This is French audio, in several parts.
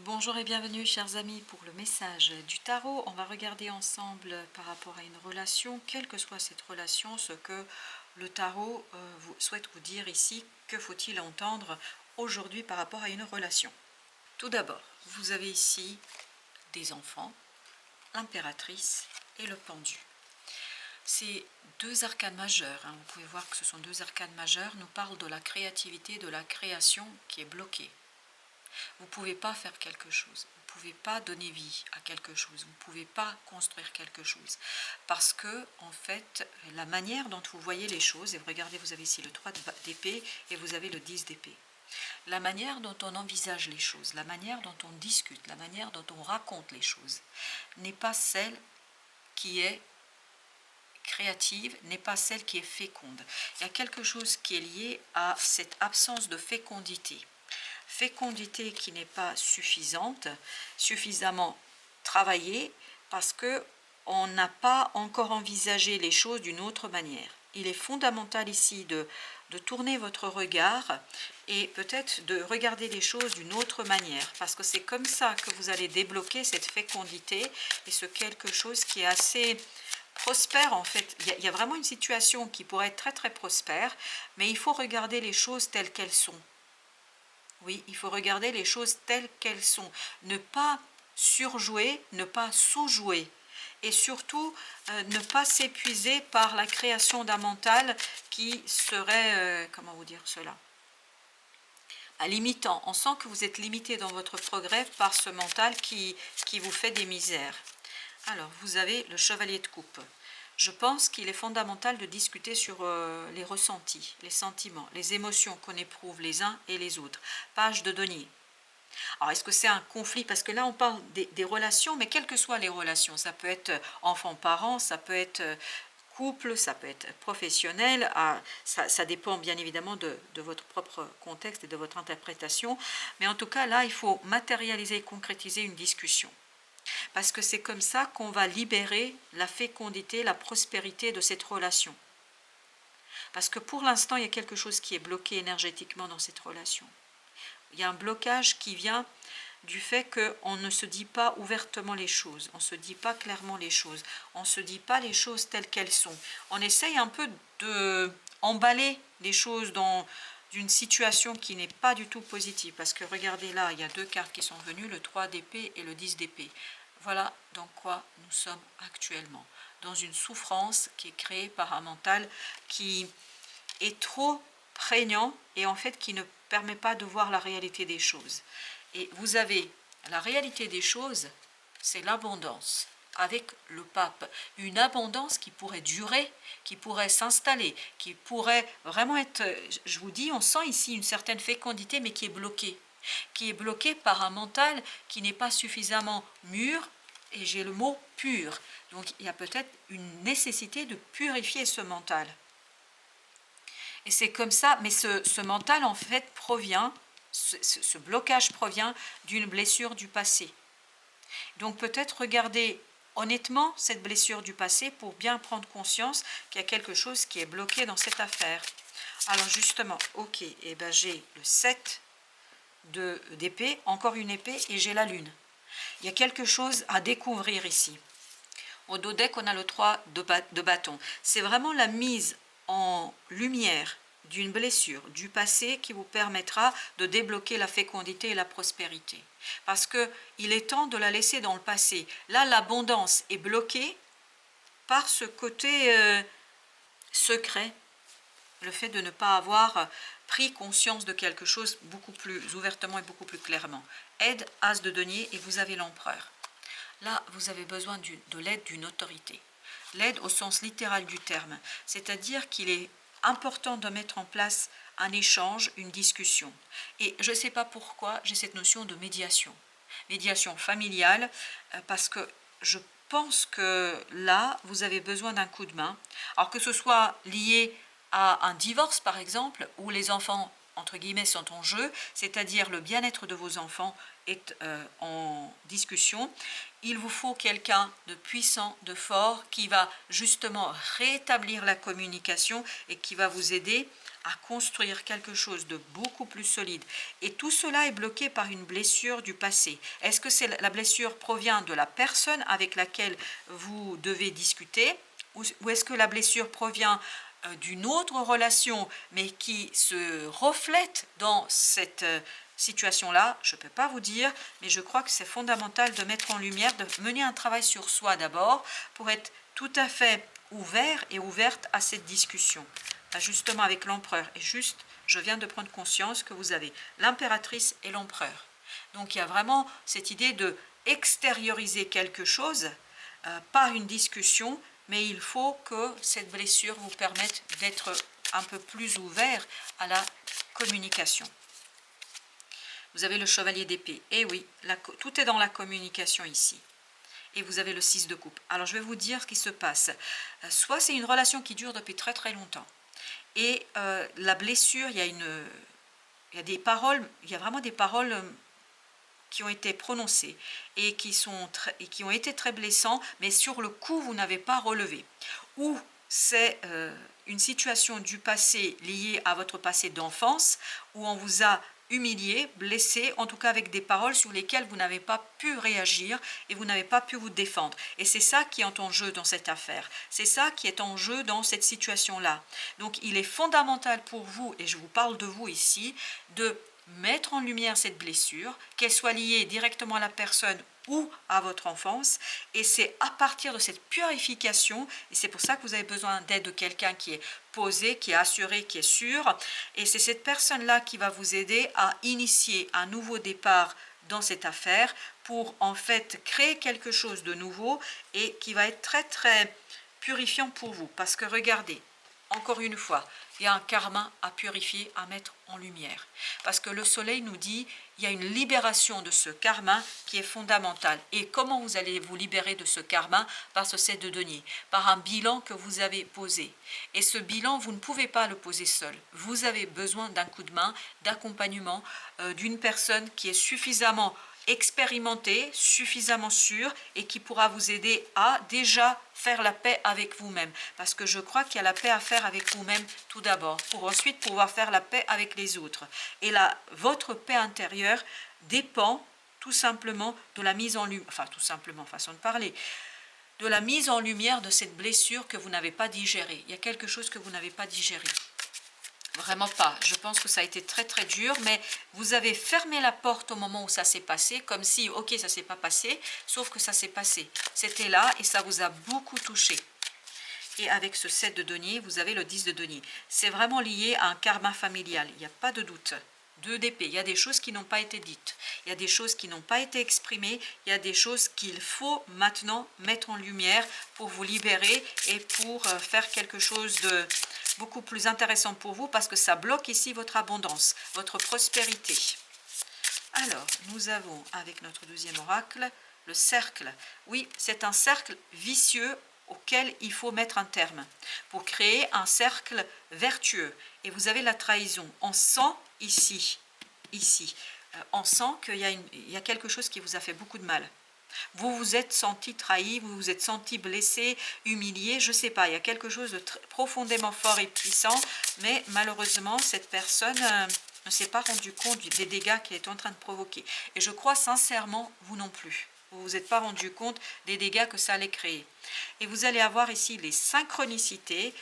Bonjour et bienvenue chers amis pour le message du tarot. On va regarder ensemble par rapport à une relation, quelle que soit cette relation, ce que le tarot souhaite vous dire ici. Que faut-il entendre aujourd'hui par rapport à une relation? Tout d'abord, vous avez ici des enfants, l'impératrice et le pendu. Ces deux arcanes majeures, vous pouvez voir que ce sont deux arcanes majeures, nous parlent de la créativité, de la création qui est bloquée. Vous ne pouvez pas faire quelque chose, vous ne pouvez pas donner vie à quelque chose, vous ne pouvez pas construire quelque chose. Parce que, en fait, la manière dont vous voyez les choses, et vous regardez, vous avez ici le 3 d'épée et vous avez le 10 d'épée. La manière dont on envisage les choses, la manière dont on discute, la manière dont on raconte les choses, n'est pas celle qui est créative, n'est pas celle qui est féconde. Il y a quelque chose qui est lié à cette absence de fécondité. Fécondité qui n'est pas suffisante, suffisamment travaillée, parce que on n'a pas encore envisagé les choses d'une autre manière. Il est fondamental ici de tourner votre regard et peut-être de regarder les choses d'une autre manière, parce que c'est comme ça que vous allez débloquer cette fécondité et ce quelque chose qui est assez prospère. En fait, il y a vraiment une situation qui pourrait être très très prospère, mais il faut regarder les choses telles qu'elles sont. Oui, il faut regarder les choses telles qu'elles sont. Ne pas surjouer, ne pas sous-jouer. Et surtout, ne pas s'épuiser par la création d'un mental qui serait, comment vous dire cela, limitant. On sent que vous êtes limité dans votre progrès par ce mental qui vous fait des misères. Alors, vous avez le chevalier de coupe. Je pense qu'il est fondamental de discuter sur les ressentis, les sentiments, les émotions qu'on éprouve les uns et les autres. Page de denier. Alors, est-ce que c'est un conflit? Parce que là, on parle des relations, mais quelles que soient les relations, ça peut être enfant-parent, ça peut être couple, ça peut être professionnel, ça dépend bien évidemment de votre propre contexte et de votre interprétation. Mais en tout cas, là, il faut matérialiser et concrétiser une discussion. Parce que c'est comme ça qu'on va libérer la fécondité, la prospérité de cette relation. Parce que pour l'instant, il y a quelque chose qui est bloqué énergétiquement dans cette relation. Il y a un blocage qui vient du fait qu'on ne se dit pas ouvertement les choses, on ne se dit pas clairement les choses, on ne se dit pas les choses telles qu'elles sont. On essaye un peu d'emballer les choses dans d'une situation qui n'est pas du tout positive. Parce que regardez là, il y a deux cartes qui sont venues, le 3 d'épée et le 10 d'épée. Voilà dans quoi nous sommes actuellement. Dans une souffrance qui est créée par un mental qui est trop prégnant et en fait qui ne permet pas de voir la réalité des choses. Et vous avez la réalité des choses, c'est l'abondance avec le pape. Une abondance qui pourrait durer, qui pourrait s'installer, qui pourrait vraiment être, je vous dis, on sent ici une certaine fécondité mais qui est bloquée par un mental qui n'est pas suffisamment mûr, et j'ai le mot pur. Donc il y a peut-être une nécessité de purifier ce mental. Et c'est comme ça, mais ce mental en fait provient, ce blocage provient d'une blessure du passé. Donc peut-être regarder honnêtement cette blessure du passé pour bien prendre conscience qu'il y a quelque chose qui est bloqué dans cette affaire. Alors justement, ok, et ben j'ai le 7 d'épée, encore une épée, et j'ai la lune. Il y a quelque chose à découvrir ici. Au dos deck, on a le 3 de bâton. C'est vraiment la mise en lumière d'une blessure du passé qui vous permettra de débloquer la fécondité et la prospérité. Parce qu'il est temps de la laisser dans le passé. Là, l'abondance est bloquée par ce côté secret, le fait de ne pas avoir pris conscience de quelque chose beaucoup plus ouvertement et beaucoup plus clairement. Aide, as de denier, et vous avez l'empereur. Là, vous avez besoin de l'aide d'une autorité. L'aide au sens littéral du terme, c'est-à-dire qu'il est important de mettre en place un échange, une discussion. Et je ne sais pas pourquoi j'ai cette notion de médiation. Médiation familiale, parce que je pense que là, vous avez besoin d'un coup de main. Alors que ce soit lié à un divorce, par exemple, où les enfants entre guillemets, sont en jeu, c'est-à-dire le bien-être de vos enfants est en discussion, il vous faut quelqu'un de puissant, de fort, qui va justement rétablir la communication et qui va vous aider à construire quelque chose de beaucoup plus solide. Et tout cela est bloqué par une blessure du passé. Est-ce que la blessure provient de la personne avec laquelle vous devez discuter, ou est-ce que la blessure provient d'une autre relation, mais qui se reflète dans cette situation-là? Je ne peux pas vous dire, mais je crois que c'est fondamental de mettre en lumière, de mener un travail sur soi d'abord, pour être tout à fait ouvert et ouverte à cette discussion. Justement avec l'empereur, et juste, je viens de prendre conscience que vous avez l'impératrice et l'empereur. Donc il y a vraiment cette idée de extérioriser quelque chose par une discussion, mais il faut que cette blessure vous permette d'être un peu plus ouvert à la communication. Vous avez le chevalier d'épée. Et oui, tout est dans la communication ici. Et vous avez le 6 de coupe. Alors je vais vous dire ce qui se passe. Soit c'est une relation qui dure depuis très très longtemps. Et la blessure, il y a des paroles, il y a vraiment des paroles qui ont été prononcées et qui ont été très blessantes, mais sur le coup, vous n'avez pas relevé. Ou c'est une situation du passé liée à votre passé d'enfance, où on vous a humilié, blessé, en tout cas avec des paroles sur lesquelles vous n'avez pas pu réagir et vous n'avez pas pu vous défendre. Et c'est ça qui est en jeu dans cette affaire. C'est ça qui est en jeu dans cette situation-là. Donc il est fondamental pour vous, et je vous parle de vous ici, de mettre en lumière cette blessure, qu'elle soit liée directement à la personne ou à votre enfance, et c'est à partir de cette purification, et c'est pour ça que vous avez besoin d'aide de quelqu'un qui est posé, qui est assuré, qui est sûr, et c'est cette personne-là qui va vous aider à initier un nouveau départ dans cette affaire pour en fait créer quelque chose de nouveau et qui va être très très purifiant pour vous, parce que regardez, encore une fois, il y a un karma à purifier, à mettre en lumière. Parce que le soleil nous dit, il y a une libération de ce karma qui est fondamentale. Et comment vous allez vous libérer de ce karma? Par ce 7 de denier, par un bilan que vous avez posé. Et ce bilan, vous ne pouvez pas le poser seul. Vous avez besoin d'un coup de main, d'accompagnement, d'une personne qui est suffisamment expérimenté, suffisamment sûr et qui pourra vous aider à déjà faire la paix avec vous-même. Parce que je crois qu'il y a la paix à faire avec vous-même tout d'abord, pour ensuite pouvoir faire la paix avec les autres. Et là, votre paix intérieure dépend tout simplement de la mise en lumière, enfin tout simplement, façon de parler, de la mise en lumière de cette blessure que vous n'avez pas digérée. Il y a quelque chose que vous n'avez pas digéré. Vraiment pas. Je pense que ça a été très très dur, mais vous avez fermé la porte au moment où ça s'est passé, comme si, ok, ça s'est pas passé, sauf que ça s'est passé. C'était là et ça vous a beaucoup touché. Et avec ce 7 de denier, vous avez le 10 de denier. C'est vraiment lié à un karma familial, il n'y a pas de doute. 2 d'épée, il y a des choses qui n'ont pas été dites, il y a des choses qui n'ont pas été exprimées, il y a des choses qu'il faut maintenant mettre en lumière pour vous libérer et pour faire quelque chose de beaucoup plus intéressant pour vous, parce que ça bloque ici votre abondance, votre prospérité. Alors, nous avons avec notre deuxième oracle, le cercle. Oui, c'est un cercle vicieux auquel il faut mettre un terme pour créer un cercle vertueux. Et vous avez la trahison. On sent ici, on sent qu'il y a quelque chose qui vous a fait beaucoup de mal. Vous vous êtes senti trahi, vous vous êtes senti blessé, humilié, je ne sais pas, il y a quelque chose de profondément fort et puissant, mais malheureusement, cette personne ne s'est pas rendu compte des dégâts qu'elle est en train de provoquer. Et je crois sincèrement, vous non plus. Vous ne vous êtes pas rendu compte des dégâts que ça allait créer. Et vous allez avoir ici les synchronicités,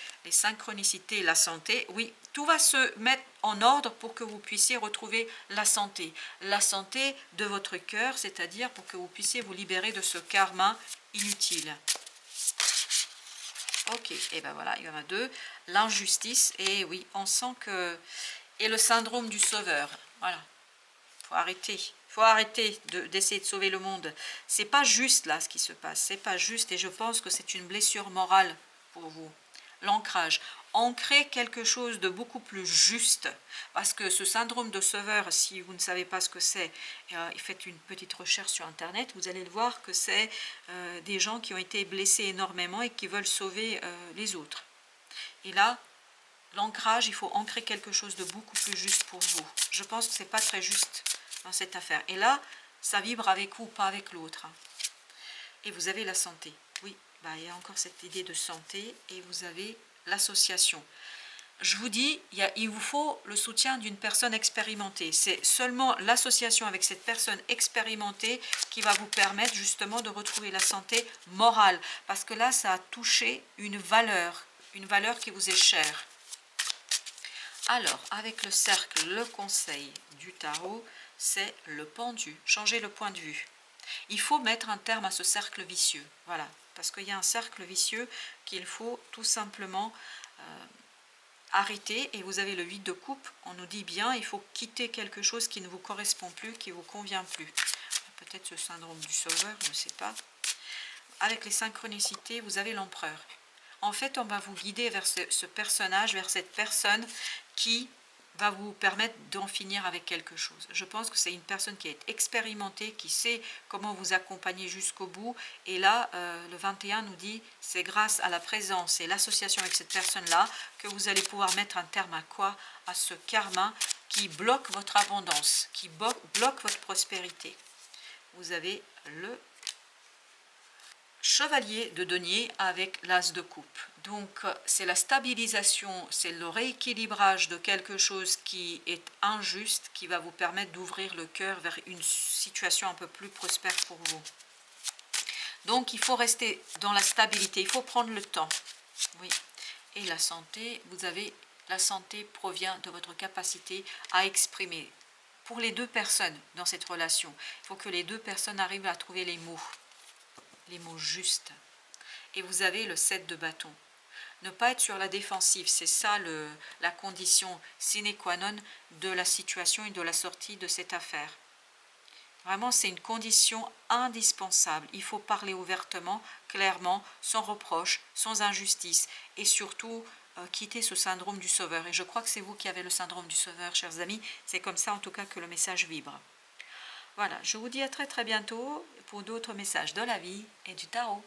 la santé. Oui, tout va se mettre en ordre pour que vous puissiez retrouver la santé de votre cœur, c'est-à-dire pour que vous puissiez vous libérer de ce karma inutile. Ok, et ben voilà, il y en a 2. L'injustice, et oui, on sent que... Et le syndrome du sauveur, voilà. Faut arrêter d'essayer de sauver le monde. C'est pas juste là ce qui se passe, c'est pas juste, et je pense que c'est une blessure morale pour vous. L'ancrage, ancrer quelque chose de beaucoup plus juste, parce que ce syndrome de sauveur, si vous ne savez pas ce que c'est, faites une petite recherche sur internet, vous allez le voir que c'est des gens qui ont été blessés énormément et qui veulent sauver les autres. Et là, l'ancrage, il faut ancrer quelque chose de beaucoup plus juste pour vous. Je pense que ce n'est pas très juste dans cette affaire. Et là, ça vibre avec vous, pas avec l'autre. Et vous avez la santé. Oui, bah, il y a encore cette idée de santé et vous avez l'association. Je vous dis, il vous faut le soutien d'une personne expérimentée. C'est seulement l'association avec cette personne expérimentée qui va vous permettre justement de retrouver la santé morale. Parce que là, ça a touché une valeur qui vous est chère. Alors, avec le cercle, le conseil du tarot, c'est le pendu. Changer le point de vue. Il faut mettre un terme à ce cercle vicieux. Voilà, parce qu'il y a un cercle vicieux qu'il faut tout simplement arrêter. Et vous avez le 8 de coupe, on nous dit bien, il faut quitter quelque chose qui ne vous correspond plus, qui ne vous convient plus. Peut-être ce syndrome du sauveur, je ne sais pas. Avec les synchronicités, vous avez l'empereur. En fait, on va vous guider vers ce personnage, vers cette personne qui va vous permettre d'en finir avec quelque chose. Je pense que c'est une personne qui est expérimentée, qui sait comment vous accompagner jusqu'au bout. Et là, le 21 nous dit, c'est grâce à la présence et l'association avec cette personne-là que vous allez pouvoir mettre un terme à quoi? À ce karma qui bloque votre abondance, qui bloque votre prospérité. Vous avez le chevalier de denier avec l'as de coupe. Donc c'est la stabilisation, c'est le rééquilibrage de quelque chose qui est injuste qui va vous permettre d'ouvrir le cœur vers une situation un peu plus prospère pour vous. Donc il faut rester dans la stabilité, il faut prendre le temps. Oui. Et la santé, vous avez la santé provient de votre capacité à exprimer. Pour les deux personnes dans cette relation, il faut que les deux personnes arrivent à trouver les mots justes. Et vous avez le 7 de bâton. Ne pas être sur la défensive, c'est ça la condition sine qua non de la situation et de la sortie de cette affaire. Vraiment, c'est une condition indispensable. Il faut parler ouvertement, clairement, sans reproche, sans injustice et surtout quitter ce syndrome du sauveur. Et je crois que c'est vous qui avez le syndrome du sauveur, chers amis. C'est comme ça en tout cas que le message vibre. Voilà, je vous dis à très très bientôt pour d'autres messages de la vie et du tarot.